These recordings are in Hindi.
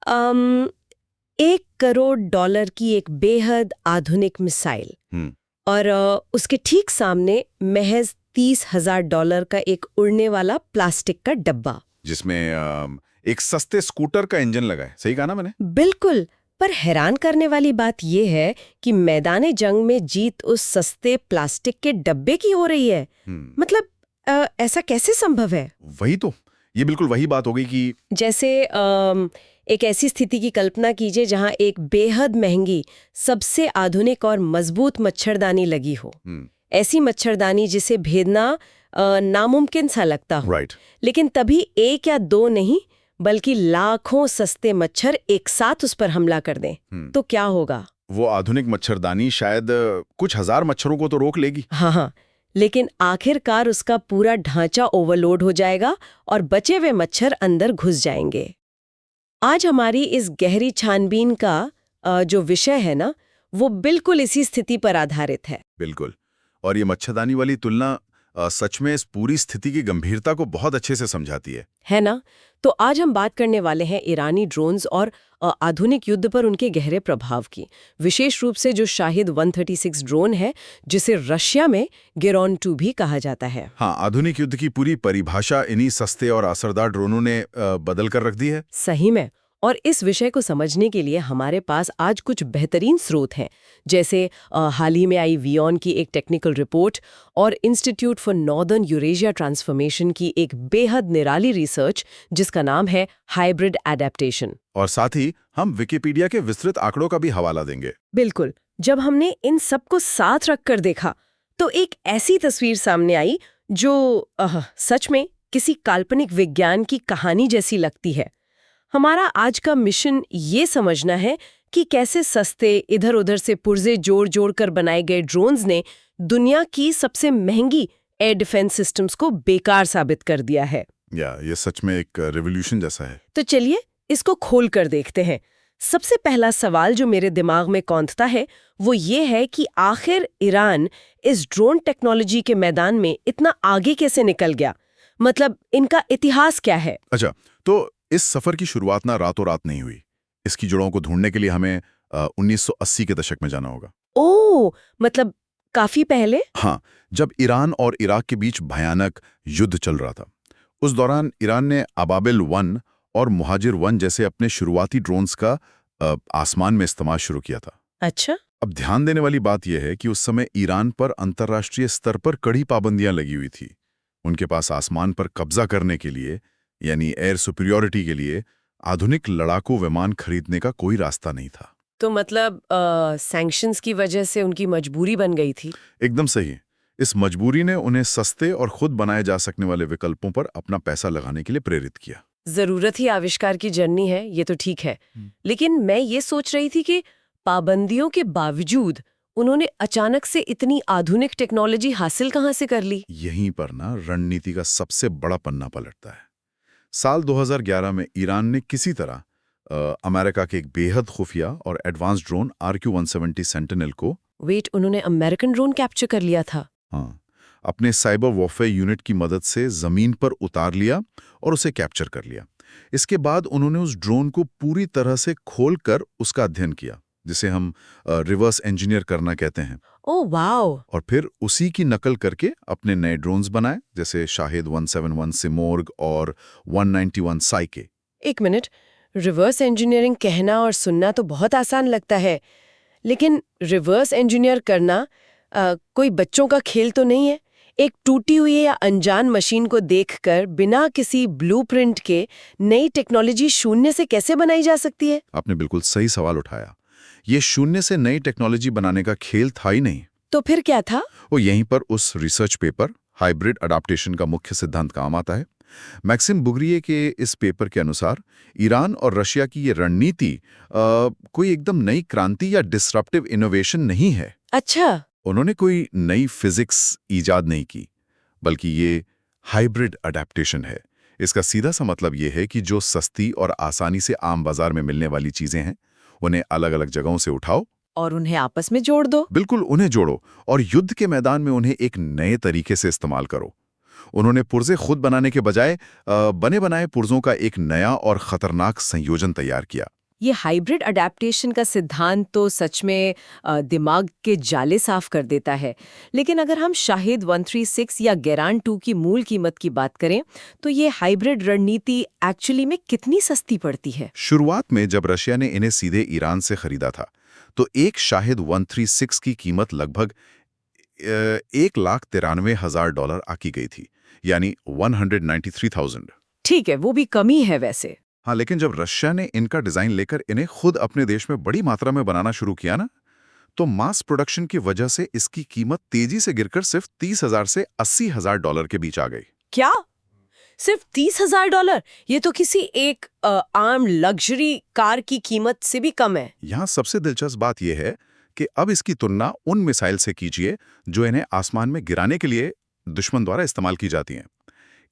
अम, $1 करोड़ की एक बेहद आधुनिक मिसाइल और उसके ठीक सामने महज $30,000 का एक उड़ने वाला प्लास्टिक का डब्बा, जिसमें एक सस्ते स्कूटर का इंजन लगा है। सही कहा ना मैंने? बिल्कुल। पर हैरान करने वाली बात यह है कि मैदाने जंग में जीत उस सस्ते प्लास्टिक के डब्बे की हो रही है। मतलब ऐसा कैसे संभव है? वही तो, ये बिल्कुल वही बात हो गई कि जैसे एक ऐसी स्थिति की कल्पना कीजिए जहां एक बेहद महंगी, सबसे आधुनिक और मजबूत मच्छरदानी लगी हो। ऐसी मच्छरदानी जिसे भेदना नामुमकिन सा लगता हो। लेकिन तभी एक या दो नहीं, बल्कि लाखों सस्ते मच्छर एक साथ उस पर हमला कर दें, तो क्या होगा? वो आधुनिक मच्छरदानी शायद कुछ हजार मच्छरों को तो रोक लेगी। हाँ, लेकिन आखिरकार उसका पूरा ढांचा ओवरलोड हो जाएगा और बचे हुए मच्छर अंदर घुस जाएंगे। आज हमारी इस गहरी छानबीन का जो विषय है ना, वो बिल्कुल इसी स्थिति पर आधारित है। बिल्कुल। और ये मच्छरदानी वाली तुलना सच में इस पूरी स्थिति की गंभीरता को बहुत अच्छे से समझाती है ना? तो आज हम बात करने वाले हैं ईरानी ड्रोन्स और आधुनिक युद्ध पर उनके गहरे प्रभाव की, विशेष रूप से जो शाहिद 136 ड्रोन है, जिसे रशिया में गेरॉन 2 भी कहा जाता है। हाँ, आधुनिक युद्ध की पूरी परिभाषा इन्हीं सस्ते और असरदार ड्रोनों ने बदल कर रख दी है। सही में। और इस विषय को समझने के लिए हमारे पास आज कुछ बेहतरीन स्रोत हैं, जैसे हाल ही में आई वियॉन की एक टेक्निकल रिपोर्ट और institute for northern Eurasia transformation की एक बेहद निराली रिसर्च जिसका नाम है हाइब्रिड एडेप्टेशन। और साथ ही हम विकिपीडिया के विस्तृत आंकड़ों का भी हवाला देंगे। बिल्कुल। जब हमने इन सबको साथ रखकर देखा तो एक ऐसी तस्वीर सामने आई जो सच में किसी काल्पनिक विज्ञान की कहानी जैसी लगती है। हमारा आज का मिशन ये समझना है कि कैसे सस्ते इधर उधर से पुर्जे जोड़ जोड़ कर बनाए गए ड्रोन्स ने दुनिया की सबसे महंगी एयर डिफेंस सिस्टम्स को बेकार साबित कर दिया है। ये सच में एक रेवोल्यूशन जैसा है। तो चलिए इसको खोल कर देखते हैं। सबसे पहला सवाल जो मेरे दिमाग में कौंधता है वो ये है कि आखिर ईरान इस ड्रोन टेक्नोलॉजी के मैदान में इतना आगे कैसे निकल गया? मतलब इनका इतिहास क्या है? अच्छा, तो इस सफर की शुरुआत ना रातों रात नहीं हुई। इसकी जड़ों को ढूंढने के लिए हमें 1980 के दशक में जाना होगा। ओह, मतलब काफी पहले? हाँ, जब ईरान और इराक के बीच भयानक युद्ध चल रहा था। उस दौरान ईरान ने अबाबिल 1 और मुहाजिर 1 जैसे अपने शुरुआती ड्रोन्स का आसमान में इस्तेमाल शुरू किया था। अच्छा। अब ध्यान देने वाली बात यह है कि उस समय ईरान पर अंतर्राष्ट्रीय स्तर पर कड़ी पाबंदियां लगी हुई थी। उनके पास आसमान पर कब्जा करने के लिए, यानी एयर सुपीरियॉरिटी के लिए, आधुनिक लड़ाकू विमान खरीदने का कोई रास्ता नहीं था। तो मतलब सैंक्शंस की वजह से उनकी मजबूरी बन गई थी। एकदम सही। इस मजबूरी ने उन्हें सस्ते और खुद बनाए जा सकने वाले विकल्पों पर अपना पैसा लगाने के लिए प्रेरित किया। जरूरत ही आविष्कार की जननी है, ये तो ठीक है। लेकिन मैं ये सोच रही थी कि पाबंदियों के बावजूद उन्होंने अचानक से इतनी आधुनिक टेक्नोलॉजी हासिल कहां से कर ली? यहीं पर ना रणनीति का सबसे बड़ा पन्ना पलटता है। साल 2011 में ईरान ने किसी तरह अमेरिका के एक बेहद खुफिया और एडवांस ड्रोन RQ-170 सेंटिनल को उन्होंने अमेरिकन ड्रोन कैप्चर कर लिया था? हाँ, अपने साइबर वॉरफेयर यूनिट की मदद से जमीन पर उतार लिया और उसे कैप्चर कर लिया। इसके बाद उन्होंने उस ड्रोन को पूरी तरह से खोलकर उसका अध्ययन किया, जिसे हम रिवर्स इंजीनियर करना कहते हैं। Oh wow! और फिर उसी की नकल करके अपने नए ड्रोन्स बनाए, जैसे शाहिद 171 सिमोर्ग और 191 साइके। एक मिनट, रिवर्स इंजीनियरिंग कहना और सुनना तो बहुत आसान लगता है, लेकिन रिवर्स इंजीनियर करना कोई बच्चों का खेल तो नहीं है। एक टूटी हुई या अनजान मशीन को देखकर बिना किसी ब्लूप्रिंट के नई टेक्नोलॉजी शून्य से कैसे बनाई जा सकती है? आपने बिल्कुल सही सवाल उठाया। ये शून्य से नई टेक्नोलॉजी बनाने का खेल था ही नहीं। तो फिर क्या था? वो यहीं पर उस रिसर्च पेपर हाइब्रिड अडाप्टेशन का मुख्य सिद्धांत काम आता है। मैक्सिम बुगरिये के इस पेपर के अनुसार ईरान और रशिया की ये रणनीति कोई एकदम नई क्रांति या डिसरप्टिव इनोवेशन नहीं है। अच्छा। उन्होंने कोई नई फिजिक्स ईजाद नहीं की, बल्कि ये हाइब्रिड अडेप्टेशन है। इसका सीधा सा मतलब ये है कि जो सस्ती और आसानी से आम बाजार में मिलने वाली चीजें हैं, उन्हें अलग अलग जगहों से उठाओ और उन्हें आपस में जोड़ दो। बिल्कुल, उन्हें जोड़ो और युद्ध के मैदान में उन्हें एक नए तरीके से इस्तेमाल करो। उन्होंने पुर्जे खुद बनाने के बजाय बने बनाए पुर्जों का एक नया और खतरनाक संयोजन तैयार किया। ये हाइब्रिड अडेप्टेशन का सिद्धांत तो सच में दिमाग के जाले साफ कर देता है। लेकिन अगर हम शाहिद 136 या गेरान 2 की मूल कीमत की बात करें तो ये हाइब्रिड रणनीति एक्चुअली में कितनी सस्ती पड़ती है? शुरुआत में जब रशिया ने इन्हें सीधे ईरान से खरीदा था तो एक शाहिद 136 की कीमत लगभग $1,93,000 आकी गई थी, यानी 193,000। ठीक है, वो भी कमी है वैसे। हाँ, लेकिन जब रशिया ने इनका डिजाइन लेकर इन्हें खुद अपने देश में बड़ी मात्रा में बनाना शुरू किया ना, तो मास प्रोडक्शन की वजह से इसकी कीमत तेजी से गिरकर सिर्फ $30,000 से $80,000 के बीच आ गई। क्या? सिर्फ $30,000? ये तो किसी एक आम लग्जरी कार की कीमत से भी कम है। यहाँ सबसे दिलचस्प बात यह है कि अब इसकी तुलना उन मिसाइल से कीजिए जो इन्हें आसमान में गिराने के लिए दुश्मन द्वारा इस्तेमाल की जाती हैं।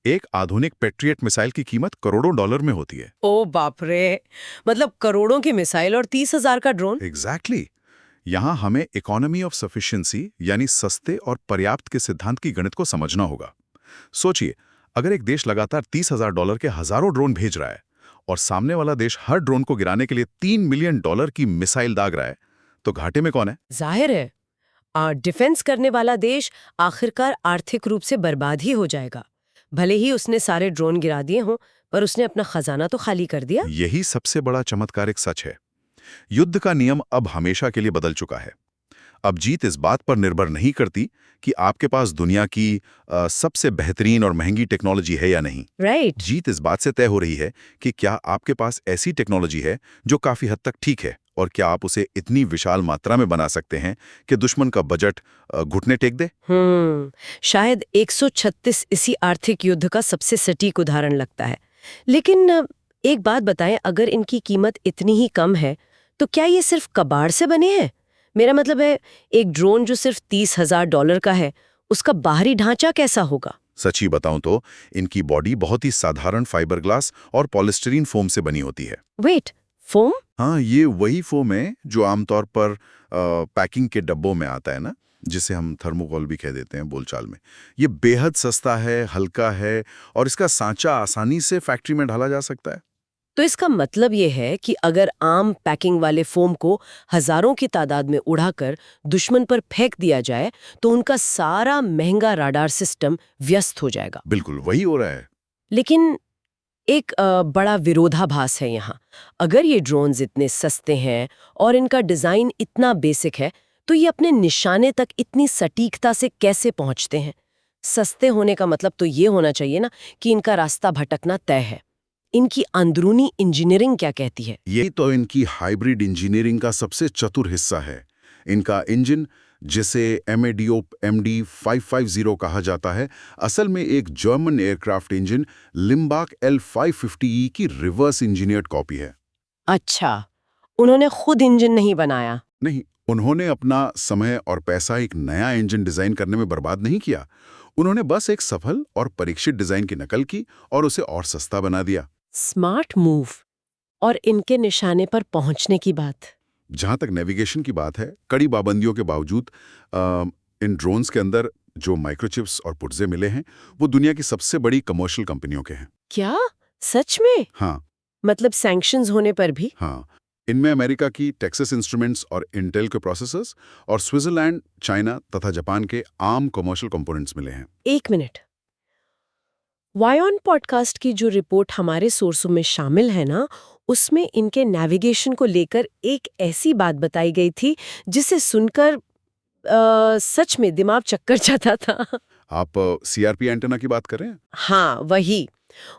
एक आधुनिक पेट्रियट मिसाइल की कीमत करोड़ों डॉलर में होती है। ओ बाप रे! मतलब करोड़ों की मिसाइल और 30,000 का ड्रोन? एग्जैक्टली। यहाँ हमें इकोनॉमी ऑफ सफिशिएंसी यानी सस्ते और पर्याप्त के सिद्धांत की गणित को समझना होगा। सोचिए, अगर एक देश लगातार $30,000 के हजारों ड्रोन भेज रहा है और सामने वाला देश हर ड्रोन को गिराने के लिए $3 मिलियन की मिसाइल दाग रहा है, तो घाटे में कौन है? जाहिर है डिफेंस करने वाला देश आखिरकार आर्थिक रूप से बर्बाद ही हो जाएगा। भले ही उसने सारे ड्रोन गिरा दिए हों, पर उसने अपना खजाना तो खाली कर दिया। यही सबसे बड़ा चमत्कारिक सच है। युद्ध का नियम अब हमेशा के लिए बदल चुका है। अब जीत इस बात पर निर्भर नहीं करती कि आपके पास दुनिया की सबसे बेहतरीन और महंगी टेक्नोलॉजी है या नहीं। राइट। जीत इस बात से तय हो रही है कि क्या आपके पास ऐसी टेक्नोलॉजी है जो काफी हद तक ठीक है, और क्या आप उसे इतनी विशाल मात्रा में बना सकते हैं कि दुश्मन का बजट घुटने टेक दे। शायद 136 इसी आर्थिक युद्ध का सबसे सटीक उदाहरण लगता है। लेकिन एक बात बताएं, अगर इनकी कीमत इतनी ही कम है तो क्या ये सिर्फ कबाड़ से बने हैं? मेरा मतलब है, एक ड्रोन जो सिर्फ $30,000 का है, उसका बाहरी ढांचा कैसा होगा? सच्ची बताऊं तो इनकी बॉडी बहुत ही साधारण फाइबर ग्लास और पॉलिस्टीरीन फोम से बनी होती है। Wait, foam? हाँ, ये वही फोम है जो आमतौर पर पैकिंग के डब्बों में आता है ना, जिसे हम थर्मोकोल भी कह देते हैं बोलचाल में। ये बेहद सस्ता है, हल्का है और इसका सांचा आसानी से फैक्ट्री में ढाला जा सकता है। तो इसका मतलब ये है कि अगर आम पैकिंग वाले फोम को हजारों की तादाद में उड़ाकर दुश्मन पर फेंक दिया जाए तो उनका सारा महंगा राडार सिस्टम व्यस्त हो जाएगा। बिल्कुल वही हो रहा है। लेकिन एक बड़ा विरोधाभास है यहाँ। अगर ये ड्रोन्स इतने सस्ते हैं और इनका डिजाइन इतना बेसिक है, तो ये अपने निशाने तक इतनी सटीकता से कैसे पहुंचते हैं? सस्ते होने का मतलब तो ये होना चाहिए ना कि इनका रास्ता भटकना तय है। इनकी अंदरूनी इंजीनियरिंग क्या कहती है? यही तो इनकी हाइब्रिड इंजीनियरिंग का सबसे चतुर हिस्सा है। इनका इंजन, जिसे MADO/MD 550 कहा जाता है, असल में एक जर्मन एयरक्राफ्ट इंजन लिम्बाक L550E की रिवर्स इंजीनियर्ड कॉपी है। अच्छा, उन्होंने खुद इंजन नहीं बनाया? नहीं, उन्होंने अपना समय और पैसा एक नया इंजन डिजाइन करने में बर्बाद नहीं किया। उन्होंने बस एक सफल और परीक्षित डिजाइन की नकल की और उसे और सस्ता बना दिया। Smart move. और इनके निशाने पर पहुंचने की बात? जहां तक नेविगेशन की बात है, कड़ी पाबंदियों के बावजूद इन ड्रोन्स के अंदर जो माइक्रोचिप्स और पुर्जे मिले हैं, वो दुनिया की सबसे बड़ी कमर्शियल कंपनियों के हैं। क्या सच में? हाँ। मतलब सैंक्शंस होने पर भी? हाँ, इनमें अमेरिका की टेक्सास इंस्ट्रूमेंट्स और इंटेल के प्रोसेसर्स और स्विट्जरलैंड, चाइना तथा जापान के आम कमर्शियल कंपोनेंट्स मिले हैं। एक मिनट, वायॉन पॉडकास्ट की जो रिपोर्ट हमारे सोर्सों में शामिल है ना, उसमें इनके नेविगेशन को लेकर एक ऐसी बात बताई गई थी जिसे सुनकर सच में दिमाग चक्कर जाता था। आप CRP एंटेना की बात कर रहे हैं? हाँ, वही।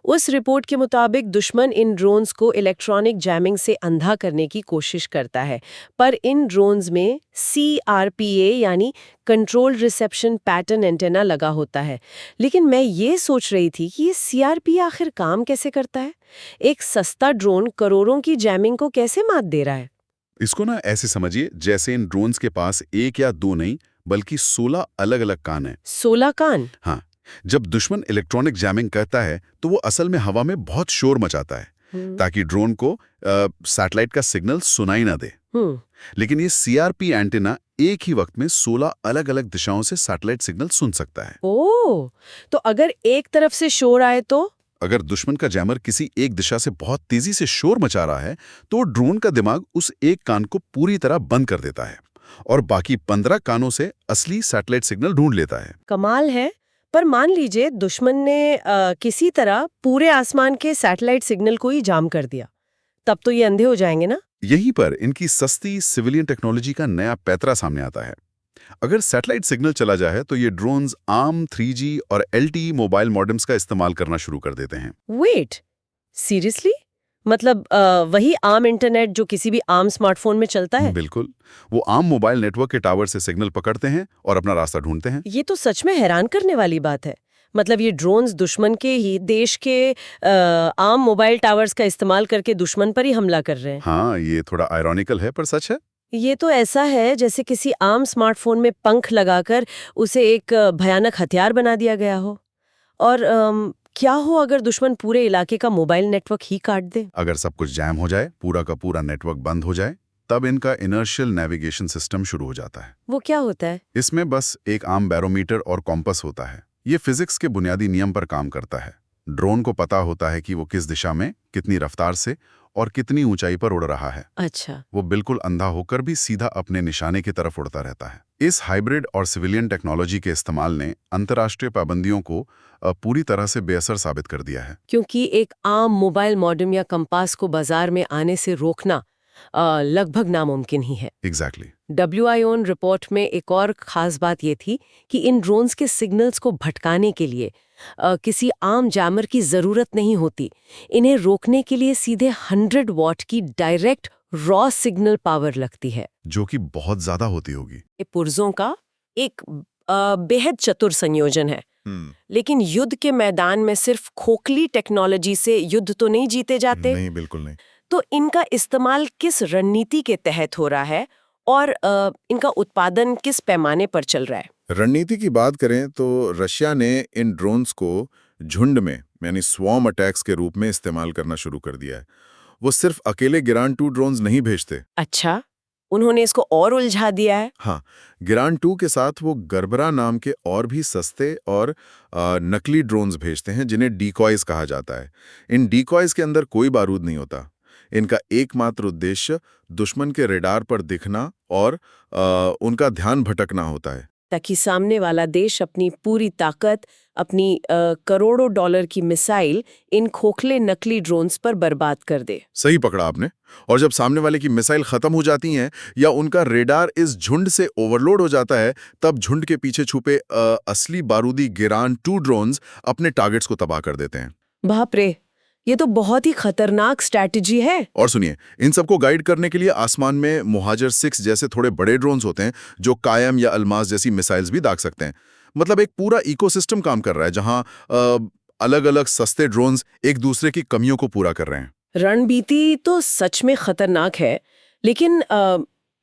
उस रिपोर्ट के मुताबिक दुश्मन इन ड्रोन्स को इलेक्ट्रॉनिक जैमिंग से अंधा करने की कोशिश करता है, पर इन ड्रोन्स में CRPA यानी कंट्रोल रिसेप्शन पैटर्न एंटेना लगा होता है। लेकिन मैं ये सोच रही थी कि ये CRPA आखिर काम कैसे करता है? एक सस्ता ड्रोन करोड़ों की जैमिंग को कैसे मात दे रहा है? इसको ना ऐसे समझिए जैसे इन ड्रोन्स के पास एक या दो नहीं बल्कि 16 अलग-अलग कान हैं। 16 कान? हाँ, जब दुश्मन इलेक्ट्रॉनिक जैमिंग करता है तो वो असल में हवा में बहुत शोर मचाता है ताकि ड्रोन को सैटेलाइट का सिग्नल सुनाई ना दे। लेकिन ये CRP एंटेना एक ही वक्त में 16 अलग-अलग दिशाओं से सैटेलाइट सिग्नल सुन सकता है। ओह, तो अगर एक तरफ से शोर आए तो? अगर दुश्मन का जैमर किसी एक दिशा से बहुत तेजी से शोर मचा रहा है, तो ड्रोन का दिमाग उस एक कान को पूरी तरह बंद कर देता है और बाकी 15 कानों से असली सैटेलाइट सिग्नल ढूंढ लेता है। कमाल है। पर मान लीजिए दुश्मन ने किसी तरह पूरे आसमान के सैटेलाइट सिग्नल को ही जाम कर दिया, तब तो ये अंधे हो जाएंगे ना? यहीं पर इनकी सस्ती सिविलियन टेक्नोलॉजी का नया पैतरा सामने आता है। अगर सैटेलाइट सिग्नल चला जाए तो ये ड्रोन्स आर्म 3G और LTE मोबाइल मॉडेम्स का इस्तेमाल करना शुरू कर देते हैं। Wait, seriously? मतलब वही आर्म इंटरनेट जो किसी भी आर्म स्मार्टफोन में चलता है? बिल्कुल, वो आर्म मोबाइल नेटवर्क के टावर से सिग्नल पकड़ते हैं और अपना रास्ता ढूंढते हैं। ये तो सच में हैरान करने वाली बात है। मतलब ये ड्रोन्स दुश्मन के ही देश के आर्म मोबाइल टावर्स का इस्तेमाल करके दुश्मन पर ही हमला कर रहे हैं। हाँ, ये थोड़ा आयरॉनिकल है पर सच है। ये तो ऐसा है जैसे किसी आम स्मार्टफोन में पंख लगाकर उसे एक भयानक हथियार बना दिया गया हो। और क्या हो अगर दुश्मन पूरे इलाके का मोबाइल नेटवर्क ही काट दे? अगर सब कुछ जैम हो जाए, पूरा का पूरा नेटवर्क बंद हो जाए, तब इनका इनर्शियल नेविगेशन सिस्टम शुरू हो जाता है। वो क्या होता है? इसमें बस एक आम बैरोमीटर और कॉम्पस होता है। ये फिजिक्स के बुनियादी नियम पर काम करता है। ड्रोन को पता होता है कि वो किस दिशा में, कितनी रफ्तार से और कितनी ऊंचाई पर उड़ रहा है। अच्छा। वो बिल्कुल अंधा होकर भी सीधा अपने निशाने की तरफ उड़ता रहता है। इस हाइब्रिड और सिविलियन टेक्नोलॉजी के इस्तेमाल ने अंतर्राष्ट्रीय पाबंदियों को पूरी तरह से बेअसर साबित कर दिया है। क्योंकि एक आम मोबाइल मॉडेम या कंपास को बाजार में आने से रोकना लगभग नामुमकिन ही है। एग्जैक्टली। WIO रिपोर्ट में एक और खास बात ये थी कि इन ड्रोन्स के सिग्नल्स को भटकाने के लिए किसी आम जैमर की जरूरत नहीं होती। इन्हें रोकने के लिए सीधे 100 वॉट की डायरेक्ट रॉ सिग्नल पावर लगती है, जो कि बहुत ज्यादा होती होगी। ये पुर्जों का एक बेहद चतुर संयोजन है। लेकिन युद्ध के मैदान में सिर्फ खोखली टेक्नोलॉजी से युद्ध तो नहीं जीते जाते। नहीं, बिल्कुल नहीं। तो इनका इस्तेमाल किस रणनीति के तहत हो रहा है और इनका उत्पादन किस पैमाने पर चल रहा है? रणनीति की बात करें तो रशिया ने इन ड्रोन्स को झुंड में यानी स्वॉर्म अटैक्स के रूप में इस्तेमाल करना शुरू कर दिया है। वो सिर्फ अकेले गिरान-2 ड्रोन्स नहीं भेजते। अच्छा, उन्होंने इसको और उलझा दिया है। हाँ, गिरान-2 के साथ वो गर्बरा नाम के और भी सस्ते और नकली ड्रोन्स भेजते हैं जिन्हें डीकॉयज कहा जाता है। इन डीकॉयज के अंदर कोई बारूद नहीं होता। इनका एकमात्र उद्देश्य दुश्मन के रेडार पर दिखना और उनका ध्यान भटकना होता है, ताकि सामने वाला देश अपनी पूरी ताकत, अपनी करोड़ों डॉलर की मिसाइल इन खोखले नकली ड्रोन्स पर बर्बाद कर दे। सही पकड़ा आपने। और जब सामने वाले की मिसाइल खत्म हो जाती हैं या उनका रेडार इस झुंड से ओवरलोड हो जाता है, तब झुंड के पीछे छुपे असली बारूदी गिरान-2 ड्रोन्स अपने टारगेट्स को तबाह कर देते हैं। बाप रे, ये तो बहुत ही खतरनाक स्ट्रैटेजी है। और सुनिए, इन सबको गाइड करने के लिए आसमान में मुहाजिर-6 जैसे थोड़े बड़े ड्रोन्स होते हैं जो कायम या अल्मास जैसी मिसाइल्स भी दाग सकते हैं। मतलब एक पूरा इकोसिस्टम काम कर रहा है जहां अलग-अलग सस्ते ड्रोन्स एक दूसरे की कमियों को पूरा कर रहे हैं। रणनीति तो सच में खतरनाक है, लेकिन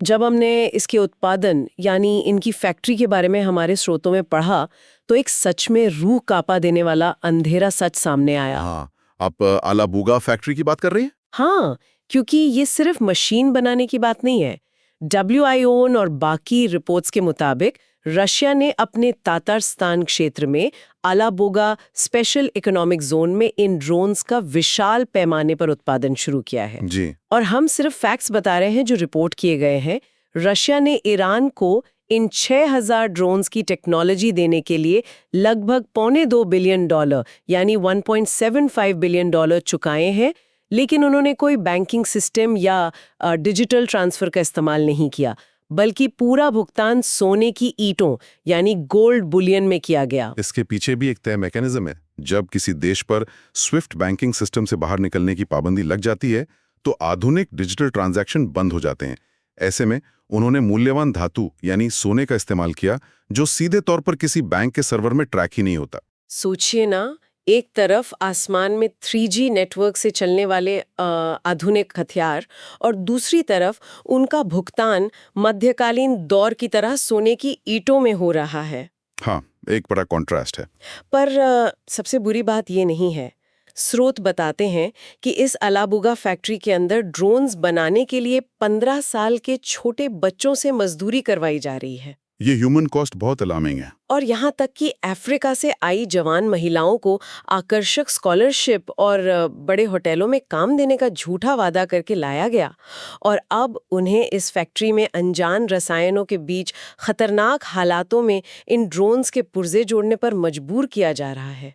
जब हमने इसके उत्पादन यानी इनकी फैक्ट्री के बारे में हमारे स्रोतों में पढ़ा तो एक सच में रूह कांपा देने वाला अंधेरा सच सामने आया। हाँ, आप आलाबूगा फैक्ट्री की बात कर रही हैं? हाँ, क्योंकि ये सिर्फ मशीन बनाने की बात नहीं है। WIO और बाकी रिपोर्ट्स के मुताबिक रशिया ने अपने तातारस्तान क्षेत्र में आलाबोगा स्पेशल इकोनॉमिक जोन में इन ड्रोन्स का विशाल पैमाने पर उत्पादन शुरू किया है। जी। और हम सिर्फ फैक्ट्स बता रहे हैं जो रिपोर्ट किए गए हैं। रशिया ने ईरान को इन 6000 ड्रोन्स की टेक्नोलॉजी देने के लिए लगभग $2.25 बिलियन यानी $1.75 बिलियन चुकाए हैं, लेकिन उन्होंने कोई बैंकिंग सिस्टम या डिजिटल ट्रांसफर का इस्तेमाल नहीं किया, बल्कि पूरा भुगतान सोने की ईंटों यानी गोल्ड बुलियन में किया गया। इसके पीछे भी एक तय मैकेनिज्म है। जब किसी देश पर स्विफ्ट बैंकिंग सिस्टम से बाहर निकलने की पाबंदी लग जाती है तो आधुनिक डिजिटल ट्रांजैक्शन बंद हो जाते हैं। ऐसे में उन्होंने मूल्यवान धातु यानी सोने का इस्तेमाल किया जो सीधे तौर पर किसी बैंक के सर्वर में ट्रैक ही नहीं होता। सोचिए ना, एक तरफ आसमान में 3G नेटवर्क से चलने वाले आधुनिक हथियार और दूसरी तरफ उनका भुगतान मध्यकालीन दौर की तरह सोने की ईंटों में हो रहा है। हाँ, एक बड़ा कॉन्ट्रास्ट है। पर सबसे बुरी बात ये नहीं है। स्रोत बताते हैं कि इस अलाबुगा फैक्ट्री के अंदर ड्रोन्स बनाने के लिए 15 साल के छोटे बच्चों से मजदूरी करवाई जा रही है। ये ह्यूमन कॉस्ट बहुत अलार्मिंग है। और यहाँ तक कि अफ्रीका से आई जवान महिलाओं को आकर्षक स्कॉलरशिप और बड़े होटलों में काम देने का झूठा वादा करके लाया गया और अब उन्हें इस फैक्ट्री में अनजान रसायनों के बीच खतरनाक हालातों में इन ड्रोन्स के पुर्जे जोड़ने पर मजबूर किया जा रहा है।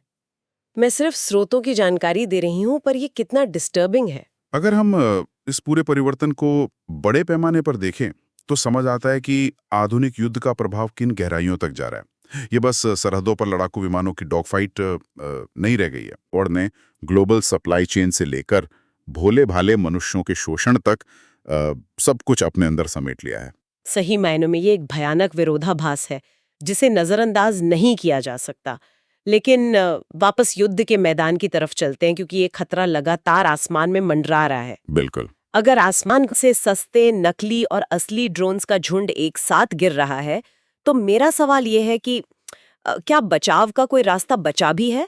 मैं सिर्फ स्रोतों की जानकारी दे रही हूँ, पर यह कितना डिस्टर्बिंग है। अगर हम इस पूरे परिवर्तन को बड़े पैमाने पर देखें तो समझ आता है कि आधुनिक युद्ध का प्रभाव किन गहराइयों तक जा रहा है। ये बस सरहदों पर लड़ाकू विमानों की डॉग फाइट नहीं रह गई है, और ने ग्लोबल सप्लाई चेन से लेकर भोले भाले मनुष्यों के शोषण तक सब कुछ अपने अंदर समेट लिया है। सही मायनों में ये एक भयानक विरोधाभास है जिसे नजरअंदाज नहीं किया जा सकता। लेकिन वापस युद्ध के मैदान की तरफ चलते हैं, क्योंकि ये खतरा लगातार आसमान में मंडरा रहा है। बिल्कुल। अगर आसमान से सस्ते, नकली और असली ड्रोन्स का झुंड एक साथ गिर रहा है, तो मेरा सवाल ये है कि क्या बचाव का कोई रास्ता बचा भी है?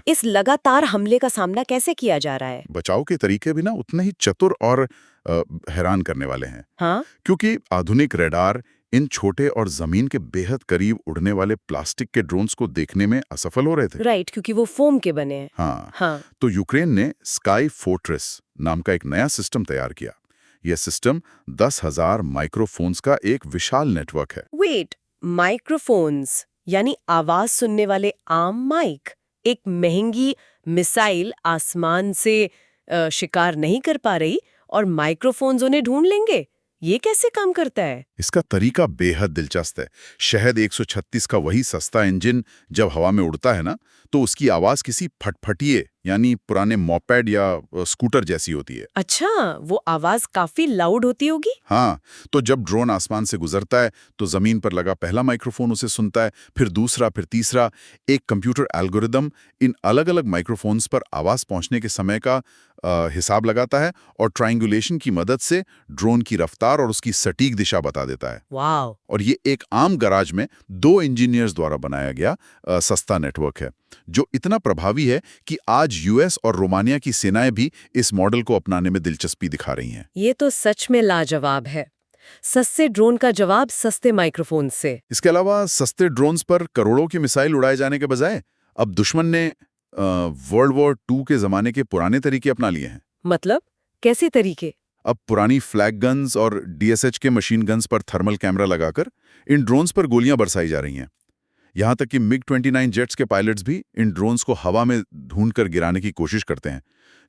इस लगातार हमले का सामना कैसे किया जा रहा है? बचाव के तरीके भी ना उतने ही चतुर और हैरान करने वाले हैं। हाँ? क्योंकि आधुनिक रडार इन छोटे और जमीन के बेहद करीब उड़ने वाले प्लास्टिक के ड्रोन्स को देखने में असफल हो रहे थे। राइट, क्योंकि वो फोम के बने हैं। हाँ। तो यूक्रेन ने स्काई फोर्ट्रेस नाम का एक नया सिस्टम तैयार किया। यह सिस्टम 10,000 माइक्रोफोन्स का एक विशाल नेटवर्क है। वेट, माइक्रोफोन्स यानी आवाज सुनने वाले आम माइक? एक महंगी मिसाइल आसमान से शिकार नहीं कर पा रही और माइक्रोफोन्स उन्हें ढूंढ लेंगे? ये कैसे काम करता है? इसका तरीका बेहद दिलचस्प है। शहद 136 का वही सस्ता इंजन जब हवा में उड़ता है ना, तो उसकी आवाज किसी फटफटिए यानी पुराने मॉपेड या स्कूटर जैसी होती है। अच्छा, वो आवाज काफी लाउड होती होगी? हाँ, तो जब ड्रोन आसमान से गुजरता है तो जमीन पर लगा पहला माइक्रोफोन उसे सुनता है, फिर दूसरा, फिर तीसरा। एक कंप्यूटर एल्गोरिदम इन अलग अलग माइक्रोफोन्स पर आवाज पहुंचने के समय का हिसाब लगाता है और ट्रायंगुलेशन की मदद से ड्रोन की रफ्तार और उसकी सटीक दिशा बता देता है। वाह! और ये एक आम गराज में 2 इंजीनियर्स द्वारा बनाया गया सस्ता नेटवर्क है, जो इतना प्रभावी है कि आज यूएस और रोमानिया की सेनाएं भी इस मॉडल को अपनाने में दिलचस्पी दिखा रही हैं। ये तो सच में लाजवाब है। सस्ते ड्रोन का जवाब सस्ते माइक्रोफोन से। इसके अलावा सस्ते ड्रोन्स पर करोड़ों की मिसाइल उड़ाए जाने के बजाय अब दुश्मन ने वर्ल्ड वॉर 2 के जमाने के पुराने तरीके अपना लिए हैं। मतलब कैसे तरीके? अब पुरानी फ्लैग गन्स और डीएसएच के मशीन गन्स पर थर्मल कैमरा लगाकर इन ड्रोन्स पर गोलियां बरसाई जा रही हैं। यहां तक कि मिग-29 जेट्स के पायलट्स भी इन ड्रोन्स को हवा में ढूंढकर गिराने की कोशिश करते हैं,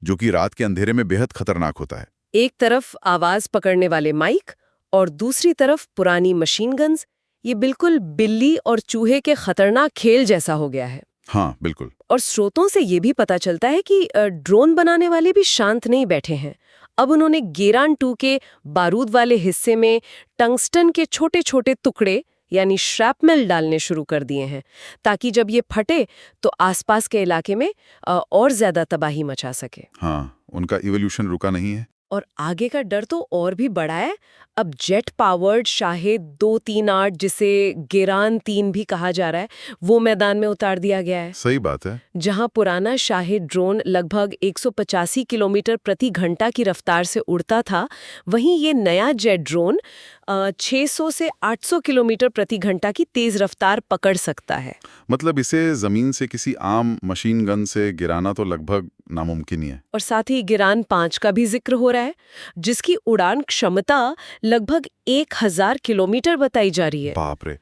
जो कि रात के अंधेरे में बेहद खतरनाक होता है। एक तरफ आवाज पकड़ने वाले माइक और दूसरी तरफ पुरानी मशीन गन्स। ये बिल्कुल बिल्ली और चूहे के खतरनाक खेल जैसा हो गया है। हाँ, बिल्कुल। और स्रोतों से ये भी पता चलता है कि ड्रोन बनाने वाले भी शांत नहीं बैठे हैं। अब उन्होंने गेरान 2 के बारूद वाले हिस्से में टंगस्टन के छोटे छोटे टुकड़े यानी श्रैपनेल डालने शुरू कर दिए हैं, ताकि जब ये फटे तो आसपास के इलाके में और ज्यादा तबाही मचा सके। हाँ, उनका इवोल्यूशन रुका नहीं है। और आगे का डर तो और भी बड़ा है। अब जेट पावर्ड शाहेद 238, जिसे गेरान 3 भी कहा जा रहा है, वो मैदान में उतार दिया गया है। सही बात है। जहां पुराना शाहेद ड्रोन लगभग 185 किलोमीटर प्रति घंटा की रफ्तार से उड़ता था, वहीं ये नया जेट ड्रोन 600 से 800 किलोमीटर प्रति घंटा की तेज रफ्तार पकड़ सकता है। मतलब इसे जमीन से किसी आम मशीन गन से गिराना तो लगभग नामुमकिन ही है। और साथ ही गेरान 5 का भी जिक्र हो रहा है, जिसकी उड़ान क्षमता लगभग 1000 किलोमीटर बताई जा रही है। बाप रे,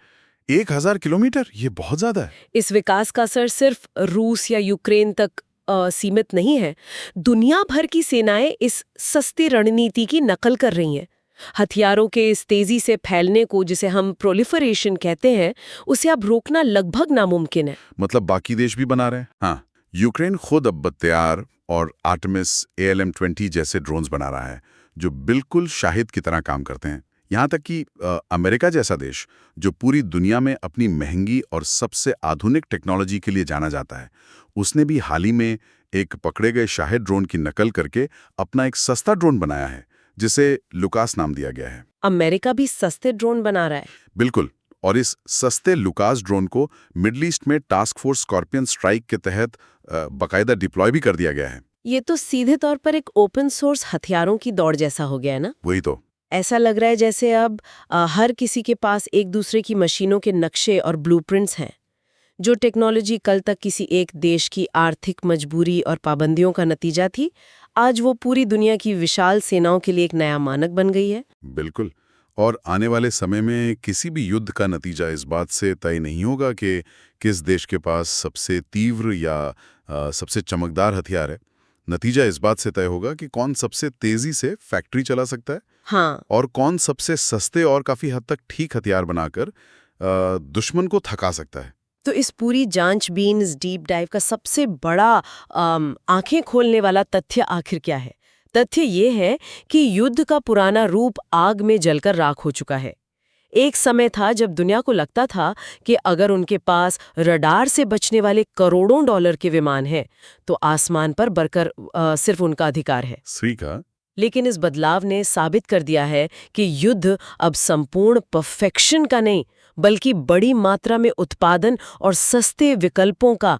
1000 किलोमीटर, ये बहुत ज्यादा है। इस विकास का असर सिर्फ रूस या यूक्रेन तक सीमित नहीं है। दुनिया भर की सेनाएं इस सस्ती रणनीति की नकल कर रही हैं। हथियारों के इस तेजी से फैलने को, जिसे हम प्रोलिफरेशन कहते हैं, उसे अब रोकना लगभग नामुमकिन है। मतलब बाकी देश भी बना रहे हैं। हाँ, यूक्रेन खुद अब बत्यार और आर्टेमिस ALM-20 जैसे ड्रोन्स बना रहा है, जो बिल्कुल शाहिद की तरह काम करते हैं। यहाँ तक कि अमेरिका जैसा देश, जो पूरी दुनिया में अपनी महंगी और सबसे आधुनिक टेक्नोलॉजी के लिए जाना जाता है, उसने भी हाल ही में एक पकड़े गए शाहिद ड्रोन की नकल करके अपना एक सस्ता ड्रोन बनाया है, जिसे लुकास नाम दिया गया है। अमेरिका भी सस्ते ड्रोन बना रहा है? बिल्कुल। और इस सस्ते लुकास ड्रोन को मिडल ईस्ट में टास्क फोर्स स्कॉर्पियन स्ट्राइक के तहत बाकायदा डिप्लॉय भी कर दिया गया है। ये तो सीधे तौर पर एक ओपन सोर्स हथियारों की दौड़ जैसा हो गया है ना। वही तो। ऐसा लग रहा है जैसे अब हर किसी के पास एक दूसरे की मशीनों के नक्शे और ब्लूप्रिंट्स हैं। जो टेक्नोलॉजी कल तक किसी एक देश की आर्थिक मजबूरी और पाबंदियों का नतीजा थी, आज वो पूरी दुनिया की विशाल सेनाओं के लिए एक नया मानक बन गई है। बिल्कुल। और आने वाले समय में किसी भी युद्ध का नतीजा इस बात से तय नहीं होगा कि किस देश के पास सबसे तीव्र या सबसे चमकदार हथियार है। नतीजा इस बात से तय होगा कि कौन सबसे तेजी से फैक्ट्री चला सकता है। हाँ। और कौन सबसे सस्ते और काफी हद तक ठीक हथियार बनाकर दुश्मन को थका सकता है। तो इस पूरी जांचबीन, इस डीप डाइव का सबसे बड़ा आंखें खोलने वाला तथ्य आखिर क्या है? तथ्य ये है कि युद्ध का पुराना रूप आग में जलकर राख हो चुका है। एक समय था जब दुनिया को लगता था कि अगर उनके पास रडार से बचने वाले करोड़ों डॉलर के विमान हैं, तो आसमान पर बरकर सिर्फ उनका अधिकार है। सही कहा। लेकिन इस बदलाव ने साबित कर दिया है कि युद्ध अब संपूर्ण परफेक्शन का नहीं, बल्कि बड़ी मात्रा में उत्पादन और सस्ते विकल्पों का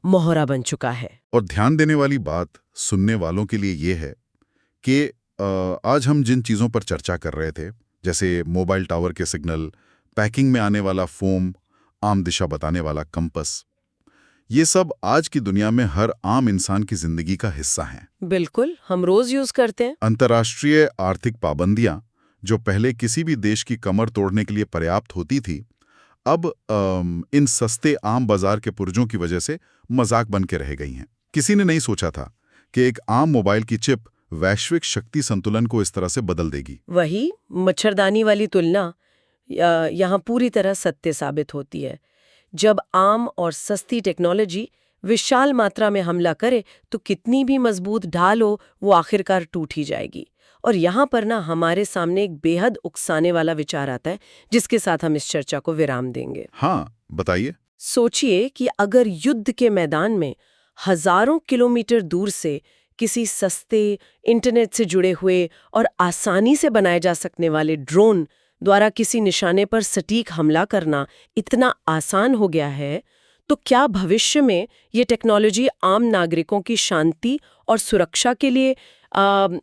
मोहरा बन चुका है। और ध्यान देने वाली बात सुनने वालों के लिए ये है कि आज हम जिन चीज़ों पर चर्चा कर रहे थे, जैसे मोबाइल टावर के सिग्नल, पैकिंग में आने वाला फोम, आम दिशा बताने वाला कंपस, ये सब आज की दुनिया में हर आम इंसान की जिंदगी का हिस्सा हैं। बिल्कुल, हम रोज यूज करते हैं। अंतर्राष्ट्रीय आर्थिक पाबंदियां, जो पहले किसी भी देश की कमर तोड़ने के लिए पर्याप्त होती थी, अब इन सस्ते आम बाजार के पुर्जों की वजह से मजाक बन के रह गई हैं। किसी ने नहीं सोचा था कि एक आम मोबाइल की चिप वैश्विक शक्ति संतुलन को इस तरह से बदल देगी। वही मच्छरदानी वाली तुलना यहाँ पूरी तरह सत्य साबित होती है। जब आम और सस्ती टेक्नोलॉजी विशाल मात्रा में हमला करे, तो कितनी भी मजबूत ढाल हो, वो आखिरकार टूट ही जाएगी। और यहाँ पर ना हमारे सामने एक बेहद उकसाने वाला विचार आता है, जिसके साथ हम इस चर्चा को विराम देंगे। हाँ, बताइए। सोचिए कि अगर युद्ध के मैदान में हजारों किलोमीटर दूर से किसी सस्ते, इंटरनेट से जुड़े हुए और आसानी से बनाए जा सकने वाले ड्रोन द्वारा किसी निशाने पर सटीक हमला करना इतना आसान हो गया है, तो क्या भविष्य में ये टेक्नोलॉजी आम नागरिकों की शांति और सुरक्षा के लिए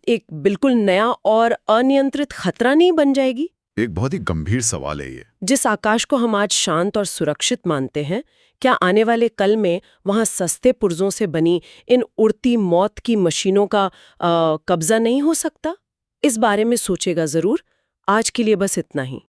एक बिल्कुल नया और अनियंत्रित खतरा नहीं बन जाएगी? एक बहुत ही गंभीर सवाल है ये। जिस आकाश को हम आज शांत और सुरक्षित मानते हैं, क्या आने वाले कल में वहां सस्ते पुर्जों से बनी इन उड़ती मौत की मशीनों का कब्जा नहीं हो सकता? इस बारे में सोचेगा जरूर। आज के लिए बस इतना ही।